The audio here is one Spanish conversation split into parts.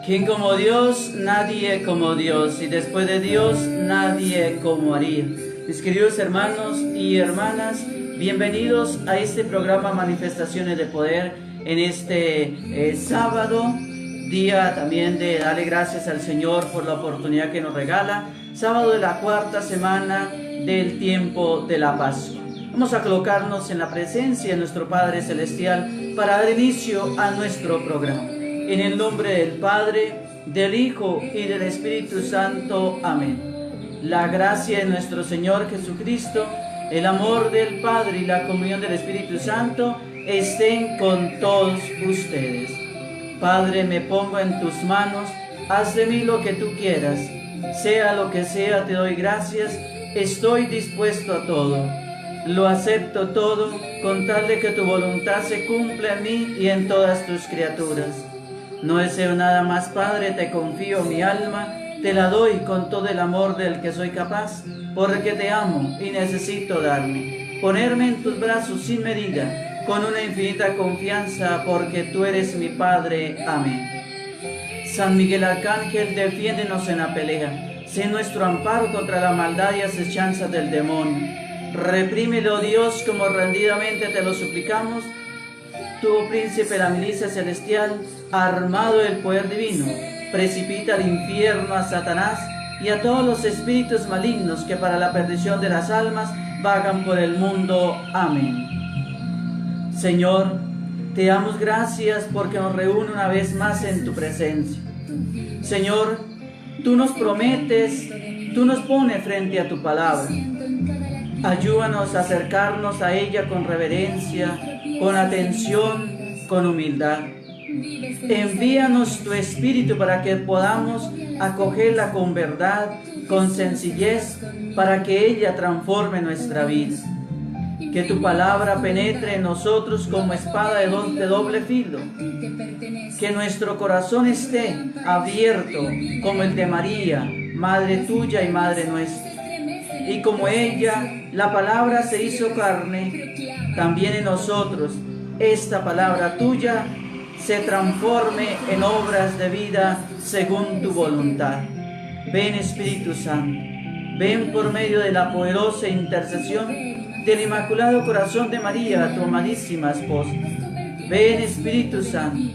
¿Quién como Dios? Nadie como Dios, y después de Dios, nadie como María. Mis queridos hermanos y hermanas, bienvenidos a este programa Manifestaciones de Poder en este sábado, día también de darle gracias al Señor por la oportunidad que nos regala, sábado de la cuarta semana del tiempo de la Pascua. Vamos a colocarnos en la presencia de nuestro Padre Celestial para dar inicio a nuestro programa. En el nombre del Padre, del Hijo y del Espíritu Santo. Amén. La gracia de nuestro Señor Jesucristo, el amor del Padre y la comunión del Espíritu Santo estén con todos ustedes. Padre, me pongo en tus manos, haz de mí lo que tú quieras. Sea lo que sea, te doy gracias, estoy dispuesto a todo. Lo acepto todo, con tal de que tu voluntad se cumpla en mí y en todas tus criaturas. No deseo nada más, Padre, te confío mi alma, te la doy con todo el amor del que soy capaz, porque te amo y necesito darme, ponerme en tus brazos sin medida, con una infinita confianza, porque tú eres mi Padre. Amén. San Miguel Arcángel, defiéndenos en la pelea, sé nuestro amparo contra la maldad y asechanzas del demonio. Reprímelo, Dios, como rendidamente te lo suplicamos. Tú, príncipe de la milicia celestial, armado del poder divino, precipita al infierno a Satanás y a todos los espíritus malignos que para la perdición de las almas vagan por el mundo. Amén. Señor, te damos gracias porque nos reúne una vez más en tu presencia. Señor, tú nos prometes, tú nos pones frente a tu palabra. Ayúdanos a acercarnos a ella con reverencia, con atención, con humildad. Envíanos tu Espíritu para que podamos acogerla con verdad, con sencillez, para que ella transforme nuestra vida. Que tu palabra penetre en nosotros como espada de doble filo. Que nuestro corazón esté abierto como el de María, Madre tuya y Madre nuestra. Y como ella, la palabra se hizo carne, también en nosotros esta palabra tuya se transforme en obras de vida según tu voluntad. Ven, Espíritu Santo, ven por medio de la poderosa intercesión del Inmaculado Corazón de María, tu amadísima esposa. Ven, Espíritu Santo,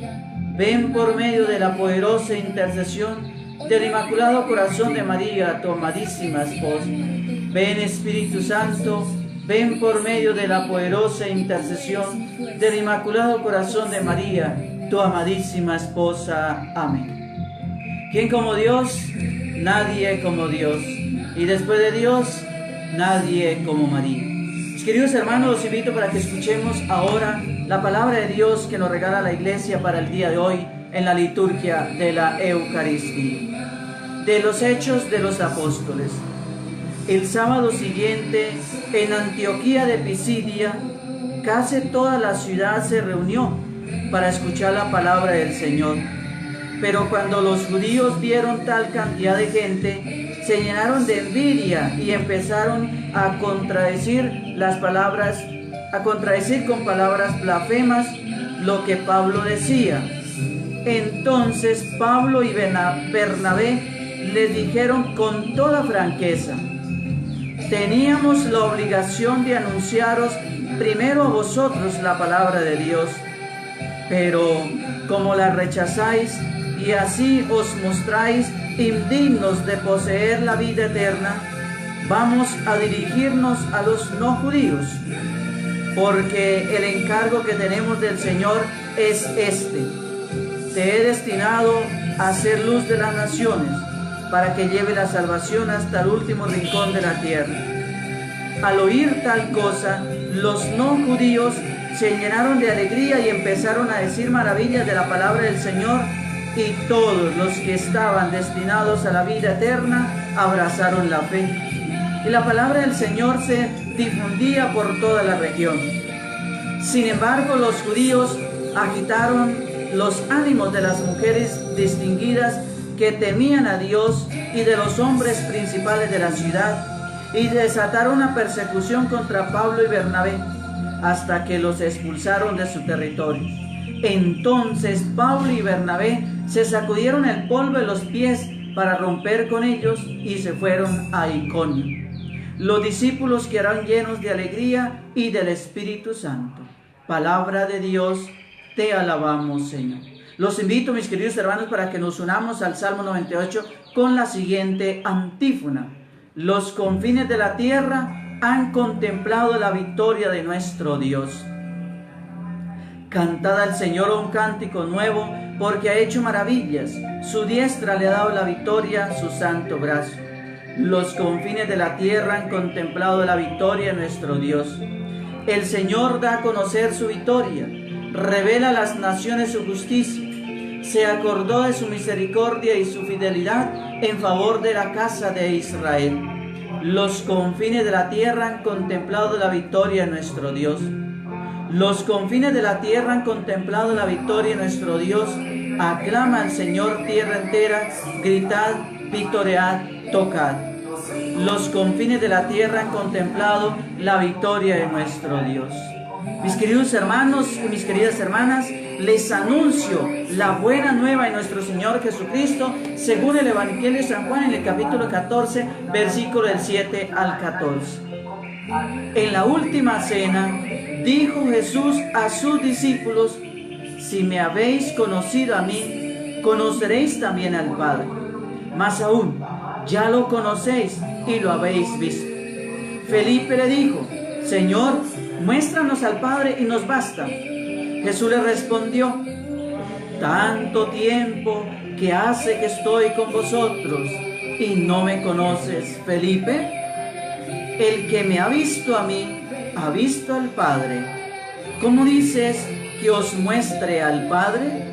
ven por medio de la poderosa intercesión del Inmaculado Corazón de María, tu amadísima esposa. Ven, Espíritu Santo, ven por medio de la poderosa intercesión del Inmaculado Corazón de María, tu amadísima esposa. Amén. ¿Quién como Dios? Nadie como Dios. Y después de Dios, nadie como María. Mis queridos hermanos, los invito para que escuchemos ahora la palabra de Dios que nos regala la Iglesia para el día de hoy en la liturgia de la Eucaristía. De los Hechos de los Apóstoles. El sábado siguiente, en Antioquía de Pisidia, casi toda la ciudad se reunió para escuchar la palabra del Señor. Pero cuando los judíos vieron tal cantidad de gente, se llenaron de envidia y empezaron a contradecir con palabras blasfemas lo que Pablo decía. Entonces Pablo y Bernabé les dijeron con toda franqueza: teníamos la obligación de anunciaros primero a vosotros la palabra de Dios, pero como la rechazáis y así os mostráis indignos de poseer la vida eterna, vamos a dirigirnos a los no judíos, porque el encargo que tenemos del Señor es este: te he destinado a ser luz de las naciones, para que lleve la salvación hasta el último rincón de la tierra. Al oír tal cosa, los no judíos se llenaron de alegría y empezaron a decir maravillas de la palabra del Señor, y todos los que estaban destinados a la vida eterna abrazaron la fe. Y la palabra del Señor se difundía por toda la región. Sin embargo, los judíos agitaron los ánimos de las mujeres distinguidas que temían a Dios y de los hombres principales de la ciudad, y desataron una persecución contra Pablo y Bernabé hasta que los expulsaron de su territorio. Entonces Pablo y Bernabé se sacudieron el polvo de los pies para romper con ellos y se fueron a Iconio. Los discípulos quedaron llenos de alegría y del Espíritu Santo. Palabra de Dios, te alabamos, Señor. Los invito, mis queridos hermanos, para que nos unamos al Salmo 98 con la siguiente antífona. Los confines de la tierra han contemplado la victoria de nuestro Dios. Cantad al Señor un cántico nuevo, porque ha hecho maravillas. Su diestra le ha dado la victoria, su santo brazo. Los confines de la tierra han contemplado la victoria de nuestro Dios. El Señor da a conocer su victoria, revela a las naciones su justicia. Se acordó de su misericordia y su fidelidad en favor de la casa de Israel. Los confines de la tierra han contemplado la victoria de nuestro Dios. Los confines de la tierra han contemplado la victoria de nuestro Dios. Aclama al Señor tierra entera, gritad, victoread, tocad. Los confines de la tierra han contemplado la victoria de nuestro Dios. Mis queridos hermanos y mis queridas hermanas, les anuncio la buena nueva de nuestro Señor Jesucristo según el Evangelio de San Juan en el capítulo 14, versículo del 7 al 14. En la última cena dijo Jesús a sus discípulos: si me habéis conocido a mí, conoceréis también al Padre. Más aún, ya lo conocéis y lo habéis visto. Felipe le dijo: Señor, muéstranos al Padre y nos basta. Jesús le respondió: tanto tiempo que hace que estoy con vosotros y no me conoces, Felipe. El que me ha visto a mí, ha visto al Padre. ¿Cómo dices que os muestre al Padre?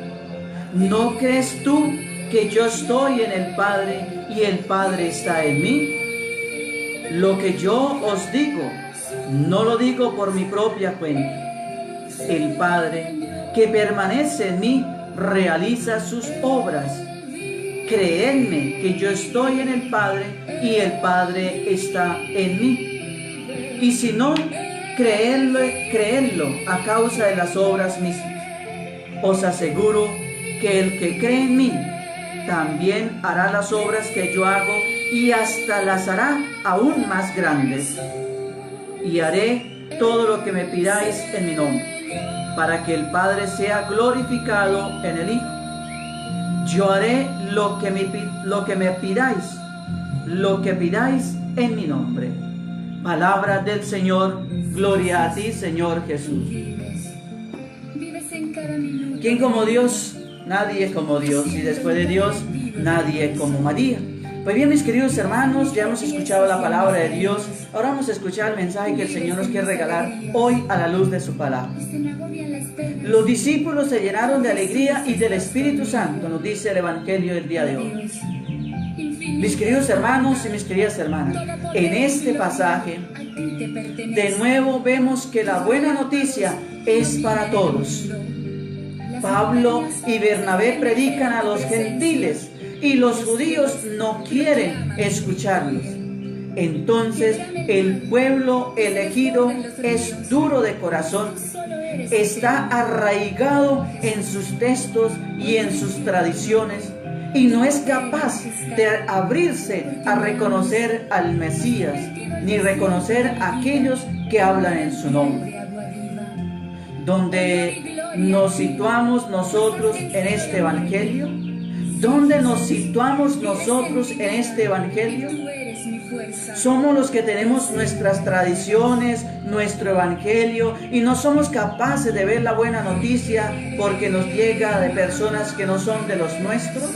¿No crees tú que yo estoy en el Padre y el Padre está en mí? Lo que yo os digo, no lo digo por mi propia cuenta. El Padre que permanece en mí realiza sus obras. Creedme que yo estoy en el Padre y el Padre está en mí. Y si no, creedlo a causa de las obras mismas. Os aseguro que el que cree en mí también hará las obras que yo hago y hasta las hará aún más grandes. Y haré todo lo que me pidáis en mi nombre, para que el Padre sea glorificado en el Hijo. Yo haré lo que me pidáis en mi nombre. Palabra del Señor, gloria a ti, Señor Jesús. ¿Quién como Dios? Nadie como Dios. Y después de Dios, nadie como María. Pues bien, mis queridos hermanos, ya hemos escuchado la palabra de Dios. Ahora vamos a escuchar el mensaje que el Señor nos quiere regalar hoy a la luz de su palabra. Los discípulos se llenaron de alegría y del Espíritu Santo, nos dice el Evangelio del día de hoy. Mis queridos hermanos y mis queridas hermanas, en este pasaje, de nuevo vemos que la buena noticia es para todos. Pablo y Bernabé predican a los gentiles y los judíos no quieren escucharlos. Entonces el pueblo elegido es duro de corazón, está arraigado en sus textos y en sus tradiciones y no es capaz de abrirse a reconocer al Mesías ni reconocer a aquellos que hablan en su nombre. ¿Dónde nos situamos nosotros en este Evangelio? ¿Dónde nos situamos nosotros en este Evangelio? Somos los que tenemos nuestras tradiciones, nuestro Evangelio, y no somos capaces de ver la buena noticia porque nos llega de personas que no son de los nuestros.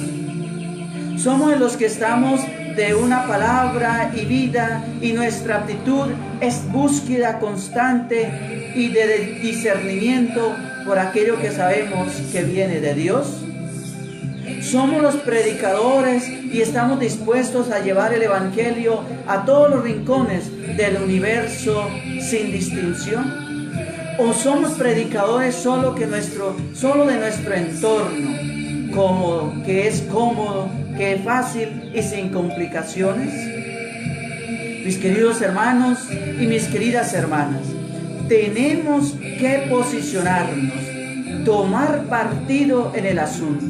Somos los que estamos de una palabra y vida, y nuestra actitud es búsqueda constante y de discernimiento por aquello que sabemos que viene de Dios. Somos los predicadores y estamos dispuestos a llevar el Evangelio a todos los rincones del universo sin distinción. ¿O somos predicadores solo de nuestro entorno, cómodo, que es cómodo, que es fácil y sin complicaciones? Mis queridos hermanos y mis queridas hermanas, tenemos que posicionarnos tomar partido en el asunto.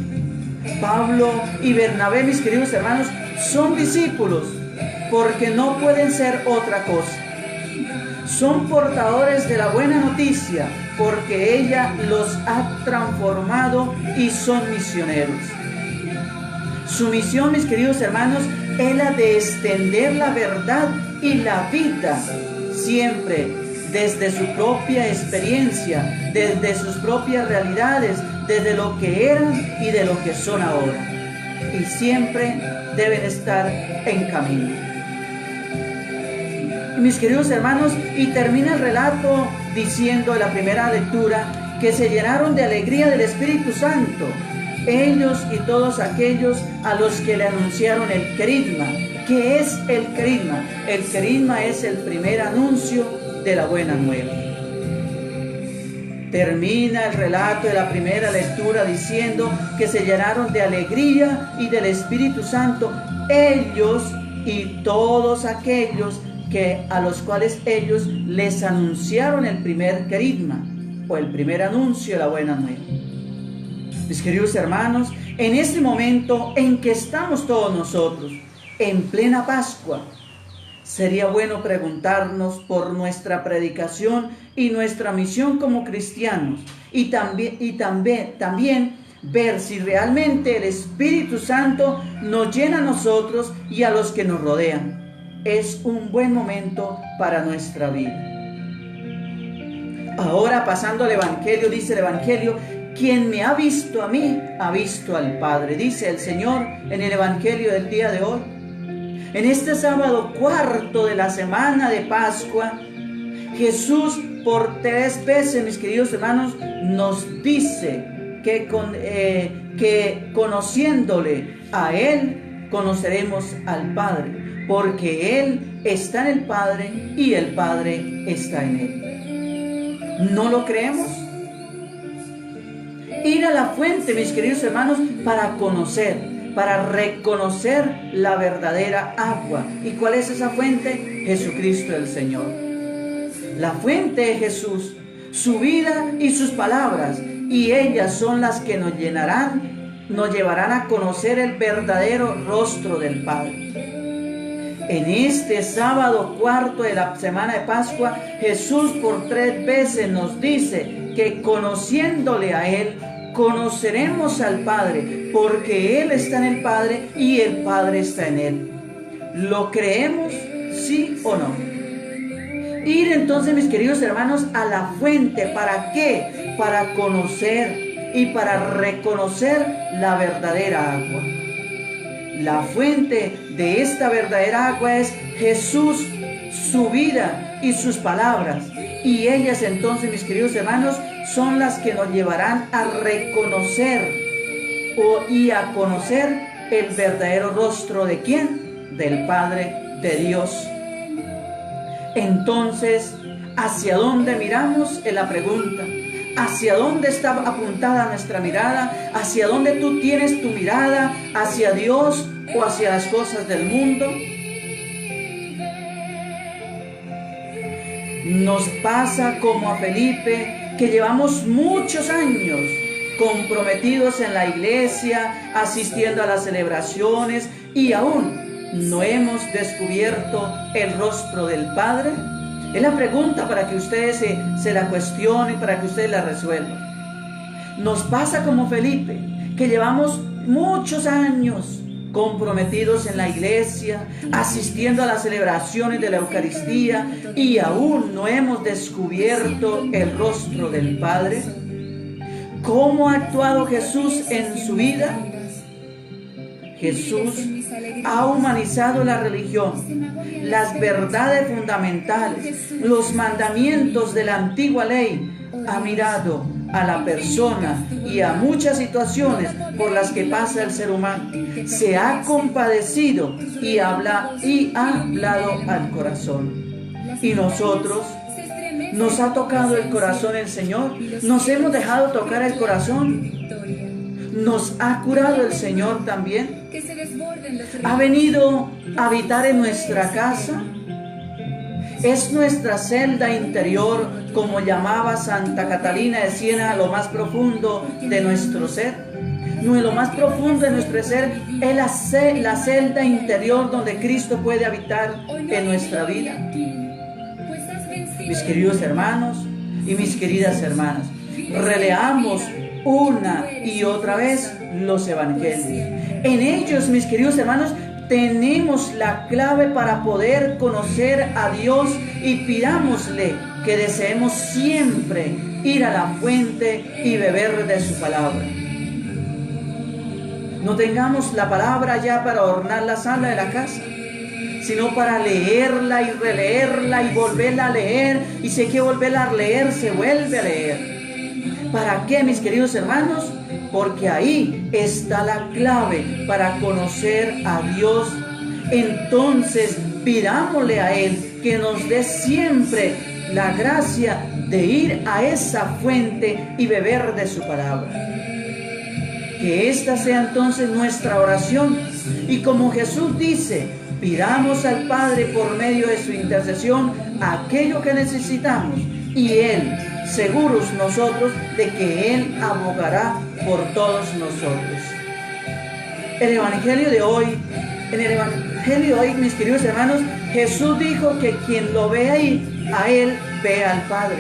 Pablo y Bernabé, mis queridos hermanos, son discípulos porque no pueden ser otra cosa. Son portadores de la buena noticia porque ella los ha transformado y son misioneros. Su misión, mis queridos hermanos, es la de extender la verdad y la vida, siempre desde su propia experiencia, desde sus propias realidades, desde lo que eran y de lo que son ahora. Y siempre deben estar en camino. Mis queridos hermanos, y termina el relato diciendo en la primera lectura que se llenaron de alegría del Espíritu Santo, ellos y todos aquellos a los que le anunciaron el querigma. ¿Qué es el querigma? El querigma es el primer anuncio de la buena nueva. Termina el relato de la primera lectura diciendo que se llenaron de alegría y del Espíritu Santo, ellos y todos aquellos a los cuales ellos les anunciaron el primer querigma o el primer anuncio de la buena nueva. Mis queridos hermanos, en este momento en que estamos todos nosotros, en plena Pascua, sería bueno preguntarnos por nuestra predicación y nuestra misión como cristianos y también ver si realmente el Espíritu Santo nos llena a nosotros y a los que nos rodean. Es un buen momento para nuestra vida. Ahora, pasando al Evangelio, dice el Evangelio: quien me ha visto a mí, ha visto al Padre, dice el Señor en el Evangelio del día de hoy. En este sábado cuarto de la semana de Pascua, Jesús por 3 veces, mis queridos hermanos, nos dice que conociéndole a Él, conoceremos al Padre, porque Él está en el Padre y el Padre está en Él. ¿No lo creemos? Ir a la fuente, mis queridos hermanos, para reconocer la verdadera agua. ¿Y cuál es esa fuente? Jesucristo el Señor. La fuente es Jesús, su vida y sus palabras, y ellas son las que nos llevarán a conocer el verdadero rostro del Padre. En este sábado cuarto de la semana de Pascua, Jesús por 3 veces nos dice que conociéndole a Él, conoceremos al Padre, porque Él está en el Padre y el Padre está en Él. ¿Lo creemos, sí o no? Ir entonces, mis queridos hermanos, a la fuente. ¿Para qué? Para conocer y para reconocer la verdadera agua. La fuente de esta verdadera agua es Jesús, su vida y sus palabras. Y ellas entonces, mis queridos hermanos, son las que nos llevarán a reconocer y a conocer el verdadero rostro ¿de quién? Del Padre, de Dios. Entonces, ¿hacia dónde miramos? Es la pregunta. ¿Hacia dónde está apuntada nuestra mirada? ¿Hacia dónde tú tienes tu mirada? ¿Hacia Dios o hacia las cosas del mundo? Nos pasa como a Felipe, que llevamos muchos años comprometidos en la iglesia, asistiendo a las celebraciones y aún no hemos descubierto el rostro del Padre. Es la pregunta para que ustedes se la cuestionen, para que ustedes la resuelvan. Nos pasa como Felipe, que llevamos muchos años comprometidos en la iglesia, asistiendo a las celebraciones de la Eucaristía y aún no hemos descubierto el rostro del Padre. ¿Cómo ha actuado Jesús en su vida? Jesús ha humanizado la religión, las verdades fundamentales, los mandamientos de la antigua ley. Ha mirado a la persona y a muchas situaciones por las que pasa el ser humano. Se ha compadecido y ha hablado al corazón. Y nosotros, nos ha tocado el corazón el Señor. Nos hemos dejado tocar el corazón. Nos ha curado el Señor también. Ha venido a habitar en nuestra casa. Es nuestra celda interior, como llamaba Santa Catalina de Siena, lo más profundo de nuestro ser. Lo más profundo de nuestro ser es la celda interior donde Cristo puede habitar en nuestra vida. Mis queridos hermanos y mis queridas hermanas, releamos una y otra vez los evangelios. En ellos, mis queridos hermanos, tenemos la clave para poder conocer a Dios, y pidámosle que deseemos siempre ir a la fuente y beber de su palabra. No tengamos la palabra ya para adornar la sala de la casa, sino para leerla y releerla y volverla a leer, y si hay que volverla a leer, se vuelve a leer. ¿Para qué, mis queridos hermanos? Porque ahí está la clave para conocer a Dios. Entonces, pidámosle a Él que nos dé siempre la gracia de ir a esa fuente y beber de su palabra. Que esta sea entonces nuestra oración. Y como Jesús dice, pidamos al Padre por medio de su intercesión aquello que necesitamos, y Él, seguros nosotros de que Él abogará por todos nosotros. En el Evangelio de hoy, mis queridos hermanos, Jesús dijo que quien lo ve ahí, a Él ve al Padre.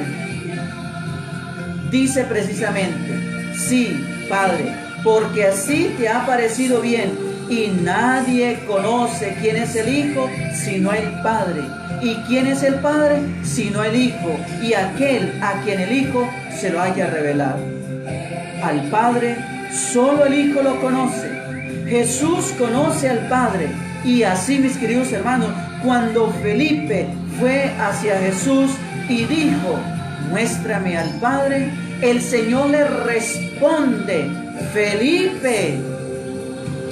Dice precisamente, sí, Padre, porque así te ha parecido bien, y nadie conoce quién es el Hijo sino el Padre, y quién es el Padre sino el Hijo, y aquel a quien el Hijo se lo haya revelado. Al Padre solo el Hijo lo conoce. Jesús conoce al Padre, y así, mis queridos hermanos, cuando Felipe fue hacia Jesús y dijo, muéstrame al Padre, el Señor le responde, Felipe,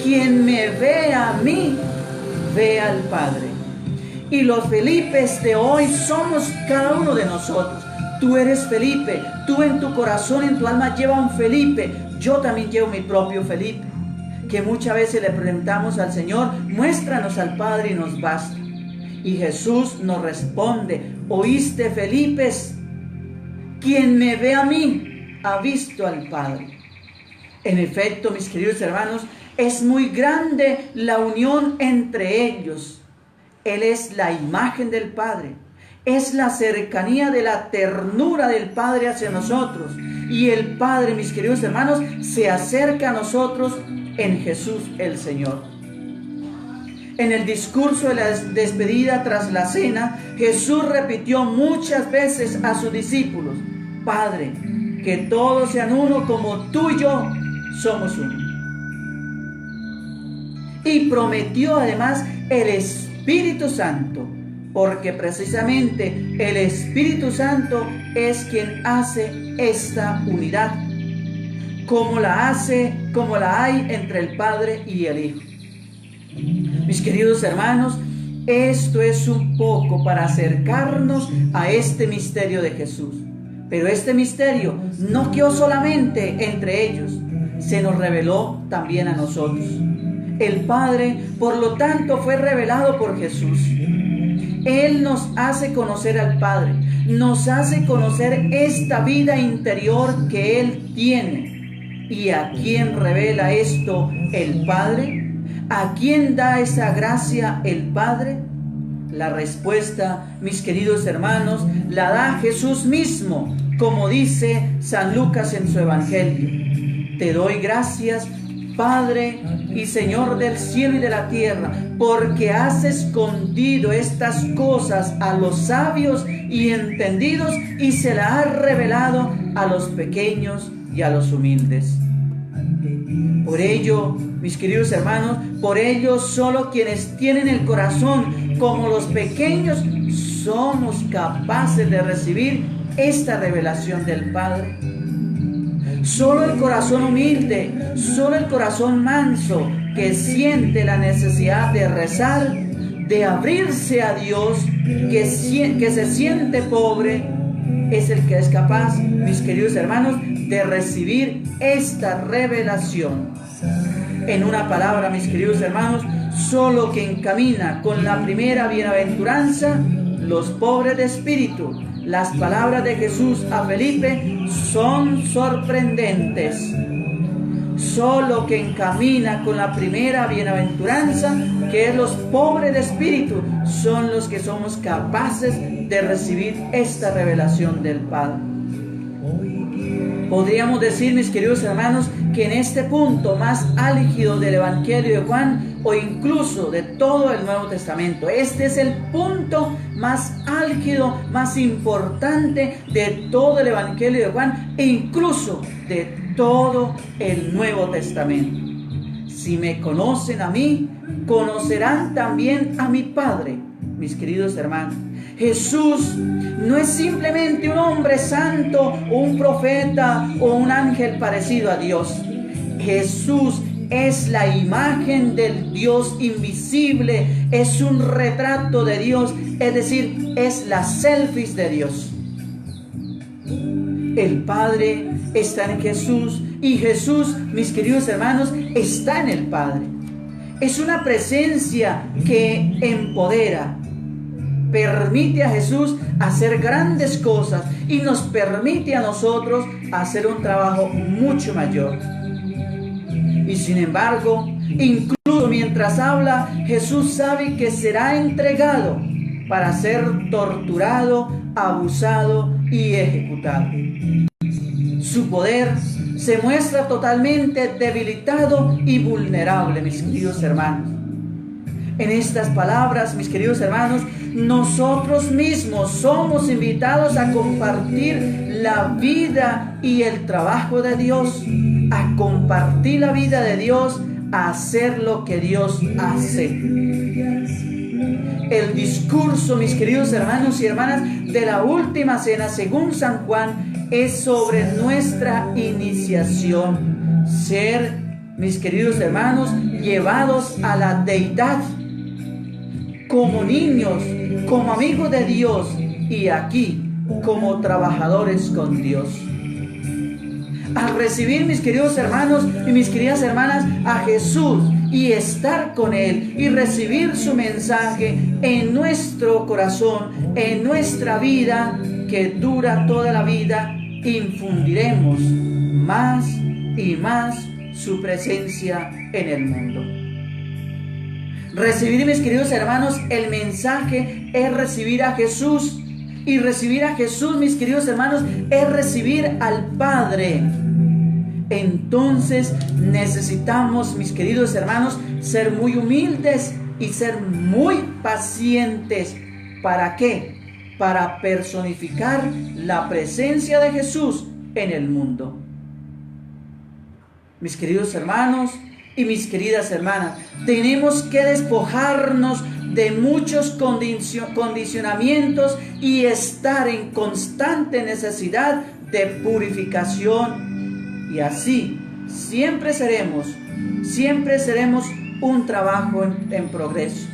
quien me ve a mí, ve al Padre. Y los Felipes de hoy somos cada uno de nosotros. Tú eres Felipe, tú en tu corazón, en tu alma lleva un Felipe. Yo también llevo mi propio Felipe, que muchas veces le preguntamos al Señor, muéstranos al Padre y nos basta. Y Jesús nos responde, ¿oíste, Felipes? Quien me ve a mí, ha visto al Padre. En efecto, mis queridos hermanos, es muy grande la unión entre ellos. Él es la imagen del Padre, es la cercanía de la ternura del Padre hacia nosotros. Y el Padre, mis queridos hermanos, se acerca a nosotros en Jesús el Señor. En el discurso de la despedida tras la cena, Jesús repitió muchas veces a sus discípulos, Padre, que todos sean uno como tú y yo somos uno. Y prometió además el Espíritu Santo, porque precisamente el Espíritu Santo es quien hace esta unidad, como la hay entre el Padre y el Hijo. Mis queridos hermanos, esto es un poco para acercarnos a este misterio de Jesús. Pero este misterio no quedó solamente entre ellos, se nos reveló también a nosotros. El Padre, por lo tanto, fue revelado por Jesús. Él nos hace conocer al Padre, nos hace conocer esta vida interior que Él tiene. ¿Y a quién revela esto el Padre? ¿A quién da esa gracia el Padre? La respuesta, mis queridos hermanos, la da Jesús mismo, como dice San Lucas en su Evangelio. Te doy gracias, Padre y Señor del cielo y de la tierra, porque has escondido estas cosas a los sabios y entendidos y se las has revelado a los pequeños y a los humildes. Por ello, mis queridos hermanos, por ello solo quienes tienen el corazón como los pequeños somos capaces de recibir esta revelación del Padre. Solo el corazón humilde, solo el corazón manso que siente la necesidad de rezar, de abrirse a Dios, que se siente pobre, es el que es capaz, mis queridos hermanos, de recibir esta revelación. En una palabra, mis queridos hermanos, solo quien camina con la primera bienaventuranza los pobres de espíritu. Las palabras de Jesús a Felipe son sorprendentes. Solo que encamina con la primera bienaventuranza, que es los pobres de espíritu, son los que somos capaces de recibir esta revelación del Padre. Podríamos decir, mis queridos hermanos, que en este punto más álgido del Evangelio de Juan, o incluso de todo el Nuevo Testamento, este es el punto más álgido, más importante de todo el Evangelio de Juan, e incluso de todo el Nuevo Testamento. Si me conocen a mí, conocerán también a mi Padre, mis queridos hermanos. Jesús no es simplemente un hombre santo o un profeta o un ángel parecido a Dios. Jesús es la imagen del Dios invisible, es un retrato de Dios, es decir, es la selfie de Dios. El Padre está en Jesús y Jesús, mis queridos hermanos, está en el Padre. Es una presencia que empodera, permite a Jesús hacer grandes cosas y nos permite a nosotros hacer un trabajo mucho mayor. Y sin embargo, incluso mientras habla, Jesús sabe que será entregado para ser torturado, abusado y ejecutado. Su poder se muestra totalmente debilitado y vulnerable, mis queridos hermanos. En estas palabras, mis queridos hermanos, nosotros mismos somos invitados a compartir la vida y el trabajo de Dios, a compartir la vida de Dios, a hacer lo que Dios hace. El discurso, mis queridos hermanos y hermanas, de la última cena, según San Juan, es sobre nuestra iniciación. Ser, mis queridos hermanos, llevados a la deidad como niños, como amigos de Dios y aquí como trabajadores con Dios. Al recibir, mis queridos hermanos y mis queridas hermanas, a Jesús y estar con Él y recibir su mensaje en nuestro corazón, en nuestra vida que dura toda la vida, infundiremos más y más su presencia en el mundo. Recibir, mis queridos hermanos, el mensaje es recibir a Jesús. Y recibir a Jesús, mis queridos hermanos, es recibir al Padre. Entonces necesitamos, mis queridos hermanos, ser muy humildes y ser muy pacientes. ¿Para qué? Para personificar la presencia de Jesús en el mundo. Mis queridos hermanos y mis queridas hermanas, tenemos que despojarnos de muchos condicionamientos y estar en constante necesidad de purificación, y así siempre seremos un trabajo en progreso.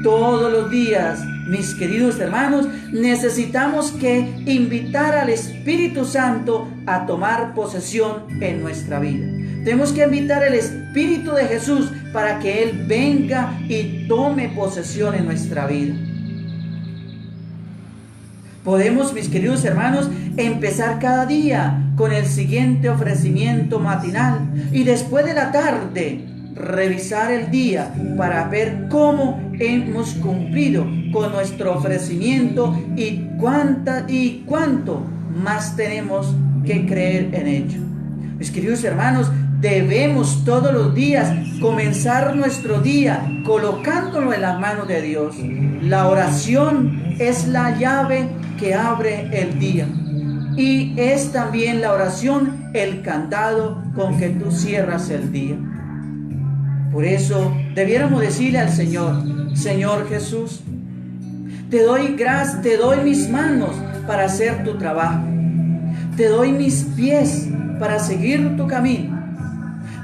Todos los días, mis queridos hermanos, necesitamos que invitar al Espíritu Santo a tomar posesión en nuestra vida. Tenemos que invitar al Espíritu de Jesús para que Él venga y tome posesión en nuestra vida. Podemos, mis queridos hermanos, empezar cada día con el siguiente ofrecimiento matinal y después de la tarde revisar el día para ver cómo hemos cumplido con nuestro ofrecimiento y cuánto más tenemos que creer en ello. Mis queridos hermanos, debemos todos los días comenzar nuestro día colocándolo en las manos de Dios. La oración es la llave que abre el día. Y es también la oración el candado con que tú cierras el día. Por eso debiéramos decirle al Señor: Señor Jesús, te doy gracias, te doy mis manos para hacer tu trabajo. Te doy mis pies para seguir tu camino.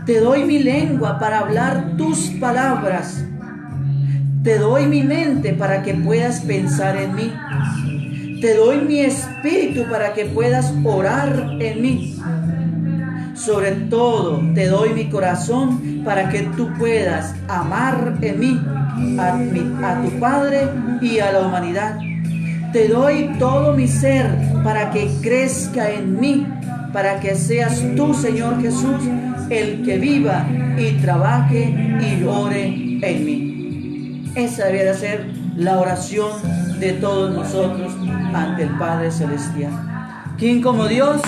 Te doy mi lengua para hablar tus palabras. Te doy mi mente para que puedas pensar en mí. Te doy mi espíritu para que puedas orar en mí. Sobre todo te doy mi corazón para que tú puedas amar en mí a tu Padre y a la humanidad. Te doy todo mi ser para que crezca en mí, para que seas tú, Señor Jesús, el que viva y trabaje y ore en mí. Esa debería ser la oración de todos nosotros ante el Padre Celestial. ¿Quién como Dios?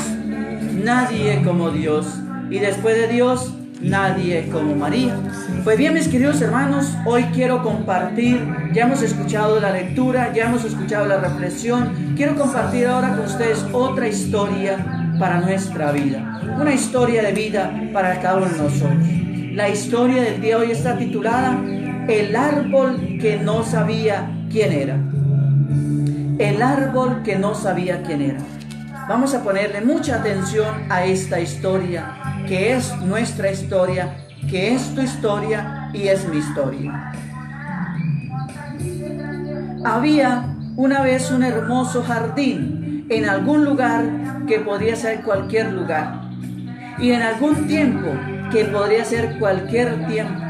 Nadie como Dios. Y después de Dios, nadie como María. Pues bien, mis queridos hermanos, hoy quiero compartir, ya hemos escuchado la lectura, ya hemos escuchado la reflexión, quiero compartir ahora con ustedes otra historia para nuestra vida, una historia de vida para cada uno de nosotros. La historia del día de hoy está titulada El árbol que no sabía quién era. El árbol que no sabía quién era. Vamos a ponerle mucha atención a esta historia, que es nuestra historia, que es tu historia y es mi historia. Había una vez un hermoso jardín en algún lugar que podría ser cualquier lugar, y en algún tiempo que podría ser cualquier tiempo,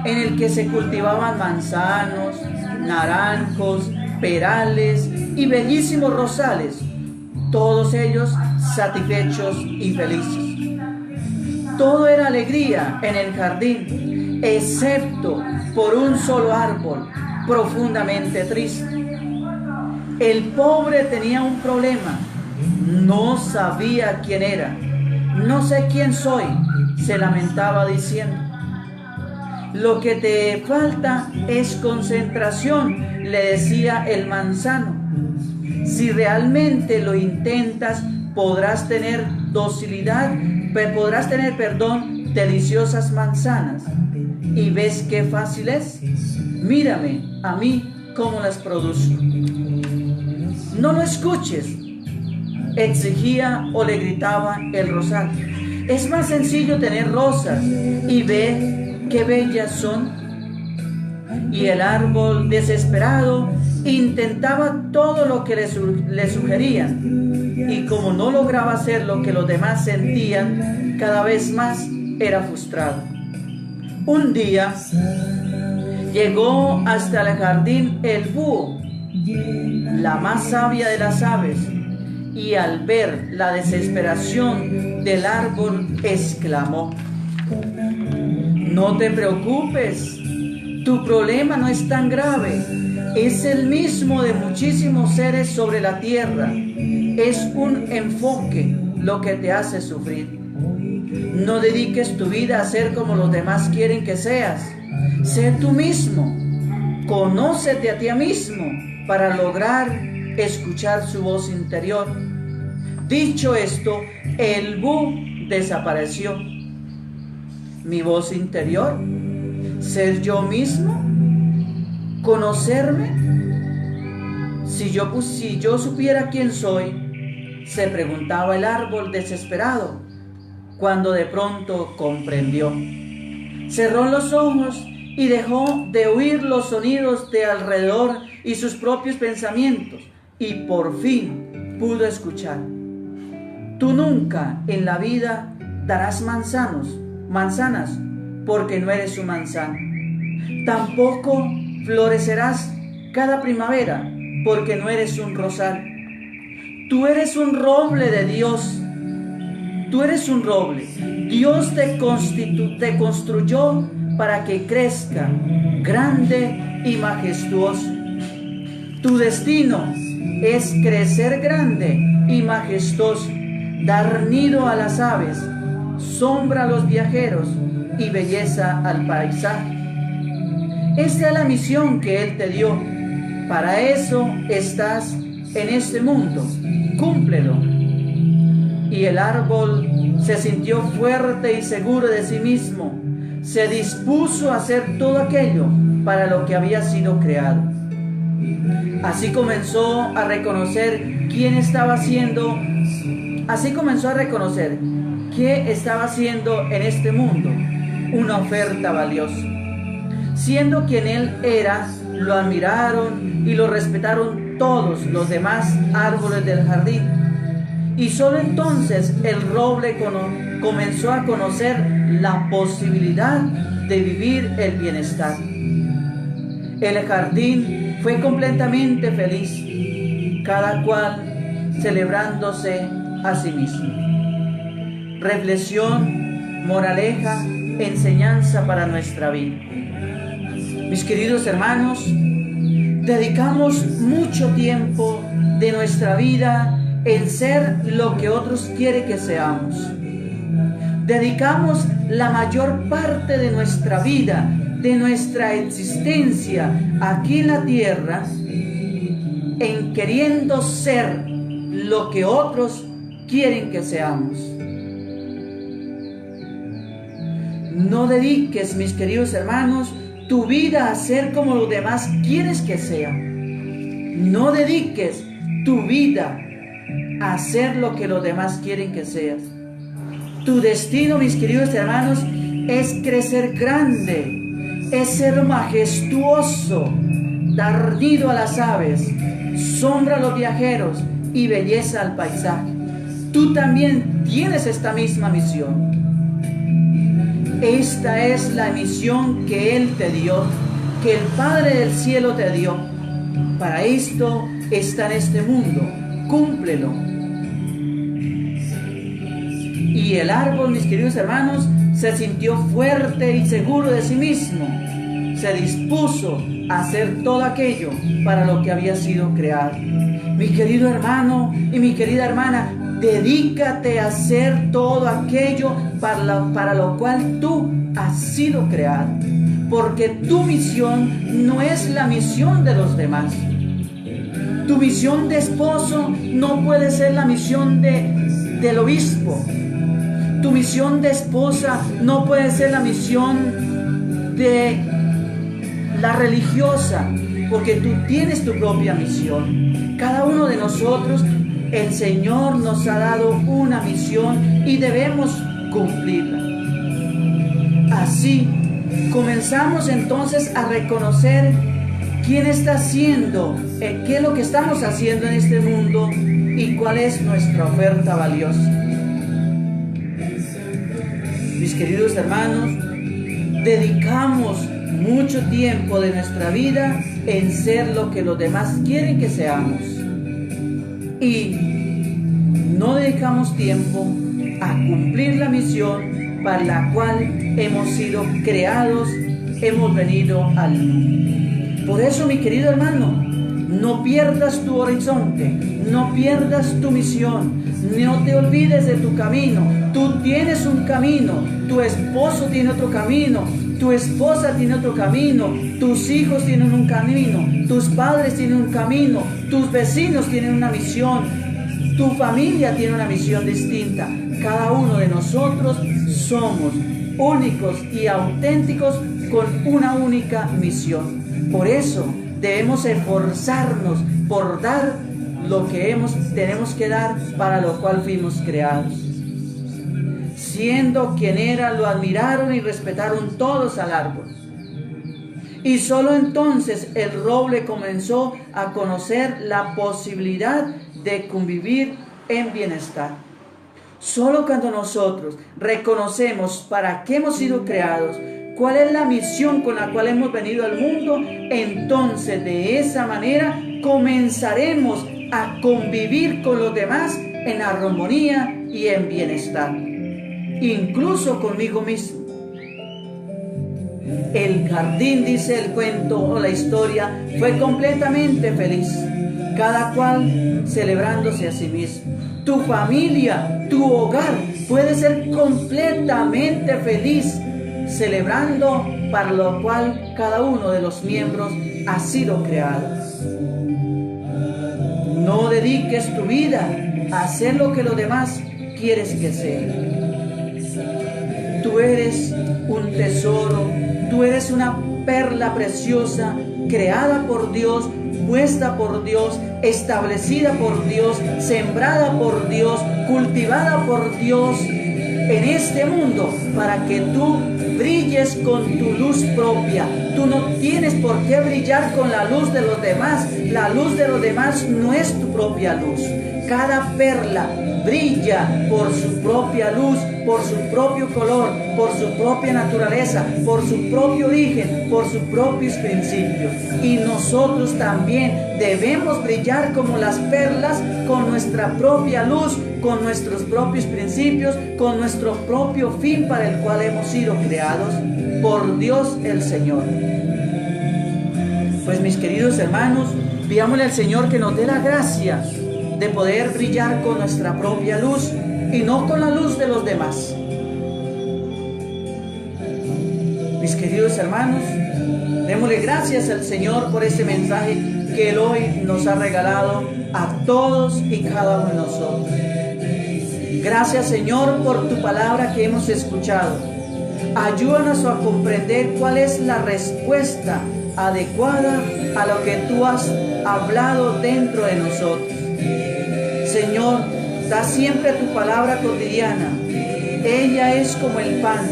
en el que se cultivaban manzanos, naranjos, perales y bellísimos rosales, todos ellos satisfechos y felices. Todo era alegría en el jardín, excepto por un solo árbol profundamente triste. El pobre tenía un problema, no sabía quién era. No sé quién soy, se lamentaba diciendo. Lo que te falta es concentración, le decía el manzano. Si realmente lo intentas, podrás tener deliciosas manzanas. ¿Y ves qué fácil es? Mírame a mí cómo las produzco. No lo escuches, exigía o le gritaba el rosal. Es más sencillo tener rosas y ve qué bellas son. Y el árbol, desesperado, intentaba todo lo que le sugerían, y como no lograba hacer lo que los demás sentían, cada vez más era frustrado. Un día llegó hasta el jardín el búho, la más sabia de las aves, y al ver la desesperación del árbol exclamó: no te preocupes, tu problema no es tan grave, es el mismo de muchísimos seres sobre la tierra. Es un enfoque lo que te hace sufrir. No dediques tu vida a ser como los demás quieren que seas. Sé tú mismo. Conócete a ti mismo para lograr escuchar su voz interior. Dicho esto, el búho desapareció. Mi voz interior, ser yo mismo, conocerme. Si yo supiera quién soy, se preguntaba el árbol desesperado, cuando de pronto comprendió. Cerró los ojos y dejó de oír los sonidos de alrededor y sus propios pensamientos, y por fin pudo escuchar. Tú nunca en la vida darás manzanas, porque no eres un manzano. Tampoco florecerás cada primavera, porque no eres un rosal. Tú eres un roble de Dios. Tú eres un roble. Dios te construyó para que crezca grande y majestuoso. Tu destino es crecer grande y majestuoso, dar nido a las aves, sombra a los viajeros y belleza al paisaje. Esta es la misión que Él te dio. Para eso estás en este mundo. Cúmplelo. Y el árbol se sintió fuerte y seguro de sí mismo. Se dispuso a hacer todo aquello para lo que había sido creado. Así comenzó a reconocer qué estaba haciendo en este mundo, una oferta valiosa. Siendo quien él era, lo admiraron y lo respetaron todos los demás árboles del jardín. Y solo entonces el roble comenzó a conocer la posibilidad de vivir el bienestar. El jardín fue completamente feliz, cada cual celebrándose a sí mismo. Reflexión, moraleja, enseñanza para nuestra vida. Mis queridos hermanos, dedicamos mucho tiempo de nuestra vida en ser lo que otros quieren que seamos. Dedicamos la mayor parte de nuestra vida, de nuestra existencia aquí en la tierra, en queriendo ser lo que otros quieren que seamos. No dediques, mis queridos hermanos, tu vida a ser como los demás quieres que sea. No dediques tu vida a hacer lo que los demás quieren que seas. Tu destino, mis queridos hermanos, es crecer grande, es ser majestuoso, dar nido a las aves, sombra a los viajeros y belleza al paisaje. Tú también tienes esta misma misión. Esta es la misión que Él te dio, que el Padre del cielo te dio. Para esto está en este mundo. Cúmplelo. Y el árbol, mis queridos hermanos, se sintió fuerte y seguro de sí mismo. Se dispuso a hacer todo aquello para lo que había sido creado. Mi querido hermano y mi querida hermana, dedícate a hacer todo aquello para lo cual tú has sido creado. Porque tu misión no es la misión de los demás. Tu misión de esposo no puede ser la misión del obispo. Tu misión de esposa no puede ser la misión de la religiosa, porque tú tienes tu propia misión. Cada uno de nosotros, el Señor nos ha dado una misión y debemos cumplirla. Así, comenzamos entonces a reconocer quién está haciendo, qué es lo que estamos haciendo en este mundo y cuál es nuestra oferta valiosa. Mis queridos hermanos, dedicamos mucho tiempo de nuestra vida en ser lo que los demás quieren que seamos. Y no dedicamos tiempo a cumplir la misión para la cual hemos sido creados, hemos venido al mundo. Por eso, mi querido hermano, no pierdas tu horizonte, no pierdas tu misión, no te olvides de tu camino. Tú tienes un camino, tu esposo tiene otro camino, tu esposa tiene otro camino, tus hijos tienen un camino, tus padres tienen un camino, tus vecinos tienen una misión, tu familia tiene una misión distinta. Cada uno de nosotros somos únicos y auténticos con una única misión. Por eso debemos esforzarnos por dar lo que tenemos que dar para lo cual fuimos creados. Siendo quien era, lo admiraron y respetaron todos al árbol. Y solo entonces el roble comenzó a conocer la posibilidad de convivir en bienestar. Solo cuando nosotros reconocemos para qué hemos sido creados, cuál es la misión con la cual hemos venido al mundo, entonces de esa manera comenzaremos a convivir con los demás en armonía y en bienestar, incluso conmigo mismo. El jardín, dice el cuento o la historia, fue completamente feliz, cada cual celebrándose a sí mismo. Tu familia, tu hogar puede ser completamente feliz, celebrando para lo cual cada uno de los miembros ha sido creado. No dediques tu vida a hacer lo que los demás quieres que sea. Tú eres un tesoro, tú eres una perla preciosa, creada por Dios, puesta por Dios, establecida por Dios, sembrada por Dios, cultivada por Dios en este mundo, para que tú brilles con tu luz propia. Tú no tienes por qué brillar con la luz de los demás. La luz de los demás no es tu propia luz. Cada perla brilla por su propia luz, por su propio color, por su propia naturaleza, por su propio origen, por sus propios principios. Y nosotros también debemos brillar como las perlas con nuestra propia luz, con nuestros propios principios, con nuestro propio fin para el cual hemos sido creados por Dios el Señor. Pues mis queridos hermanos, pidámosle al Señor que nos dé la gracia de poder brillar con nuestra propia luz y no con la luz de los demás. Mis queridos hermanos, démosle gracias al Señor por este mensaje que Él hoy nos ha regalado a todos y cada uno de nosotros. Gracias, Señor, por tu palabra que hemos escuchado. Ayúdanos a comprender cuál es la respuesta adecuada a lo que tú has hablado dentro de nosotros. Señor, da siempre tu palabra cotidiana. Ella es como el pan,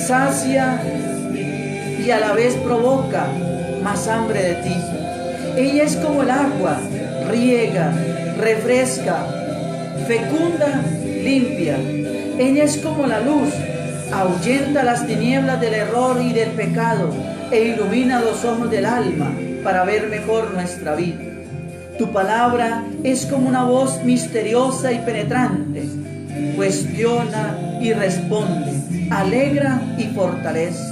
sacia y a la vez provoca más hambre de ti. Ella es como el agua, riega, refresca, fecunda, limpia. Ella es como la luz, ahuyenta las tinieblas del error y del pecado e ilumina los ojos del alma para ver mejor nuestra vida. Tu palabra es como una voz misteriosa y penetrante, cuestiona y responde, alegra y fortalece.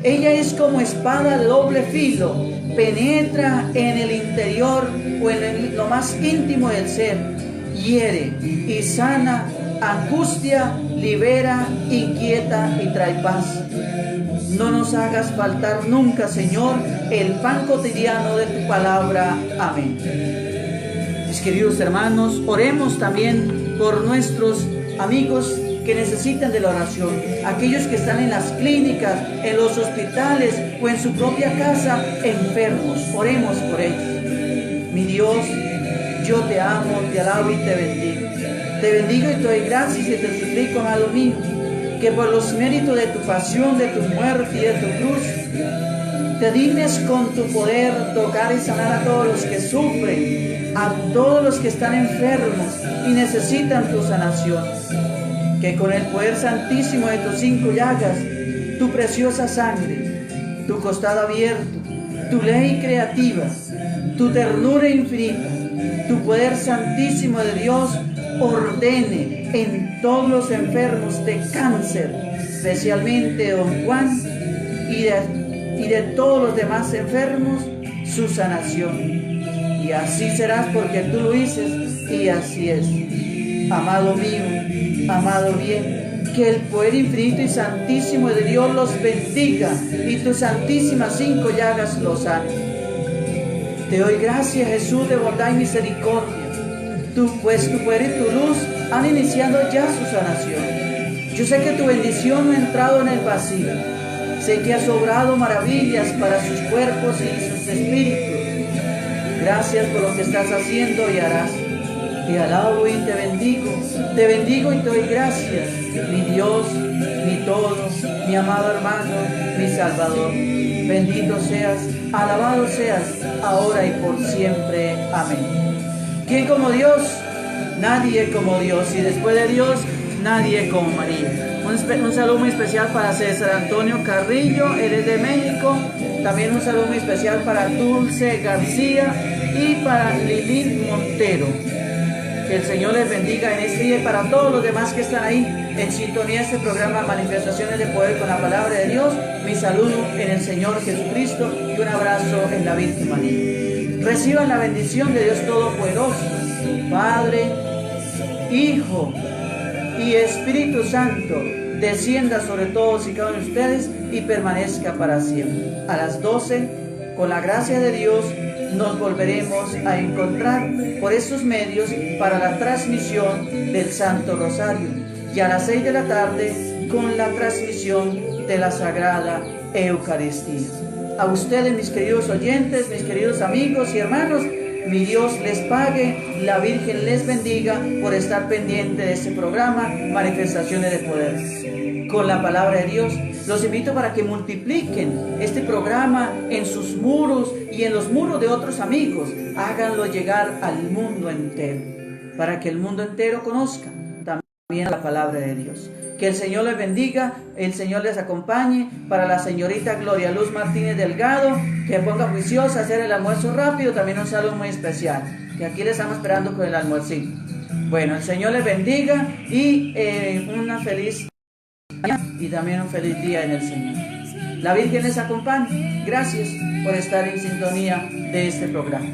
Ella es como espada de doble filo, penetra en el interior o en lo más íntimo del ser, hiere y sana, angustia, libera, inquieta y trae paz. No nos hagas faltar nunca, Señor, el pan cotidiano de tu palabra. Amén. Mis queridos hermanos, oremos también por nuestros amigos que necesitan de la oración, aquellos que están en las clínicas, en los hospitales o en su propia casa enfermos. Oremos por ellos. Mi Dios, yo te amo, te alabo y te bendigo. Te bendigo y te doy gracias y te suplico, amado mío, que por los méritos de tu pasión, de tu muerte y de tu cruz, te dignes con tu poder tocar y sanar a todos los que sufren, a todos los que están enfermos y necesitan tu sanación. Que con el poder santísimo de tus 5 llagas, tu preciosa sangre, tu costado abierto, tu ley creativa, tu ternura infinita, tu poder santísimo de Dios ordene en todos los enfermos de cáncer, especialmente don Juan, y de todos los demás enfermos, su sanación. Y así serás porque tú lo dices y así es. Amado mío, amado bien, que el poder infinito y santísimo de Dios los bendiga y tus santísimas 5 llagas los sane. Te doy gracias, Jesús, de bondad y misericordia. Pues tu poder y tu luz han iniciado ya su sanación. Yo sé que tu bendición no ha entrado en el vacío. Sé que has obrado maravillas para sus cuerpos y sus espíritus. Gracias por lo que estás haciendo y harás. Te alabo y te bendigo y te doy gracias, mi Dios, mi todo, mi amado hermano, mi Salvador. Bendito seas, alabado seas, ahora y por siempre. Amén. ¿Quién como Dios? Nadie como Dios. Y después de Dios, nadie como María. Un saludo muy especial para César Antonio Carrillo, él es de México. También un saludo muy especial para Dulce García y para Lilín Montero. Que el Señor les bendiga en este día y para todos los demás que están ahí en sintonía de este programa Manifestaciones de Poder con la Palabra de Dios. Mi saludo en el Señor Jesucristo y un abrazo en la Virgen María. Reciban la bendición de Dios Todopoderoso, Padre, Hijo y Espíritu Santo, descienda sobre todos y cada uno de ustedes y permanezca para siempre. A las 12, con la gracia de Dios, nos volveremos a encontrar por estos medios para la transmisión del Santo Rosario y a las 6 de la tarde con la transmisión de la Sagrada Eucaristía. A ustedes, mis queridos oyentes, mis queridos amigos y hermanos, mi Dios les pague, la Virgen les bendiga por estar pendiente de este programa Manifestaciones de Poder con la Palabra de Dios. Los invito para que multipliquen este programa en sus muros y en los muros de otros amigos. Háganlo llegar al mundo entero. para que el mundo entero conozca también la palabra de Dios. Que el Señor les bendiga, el Señor les acompañe. Para la señorita Gloria Luz Martínez Delgado, que ponga juiciosa a hacer el almuerzo rápido, también un saludo muy especial, que aquí le estamos esperando con el almuercito. Bueno, el Señor les bendiga y una feliz y también un feliz día en el Señor. La Virgen les acompañe. Gracias por estar en sintonía de este programa.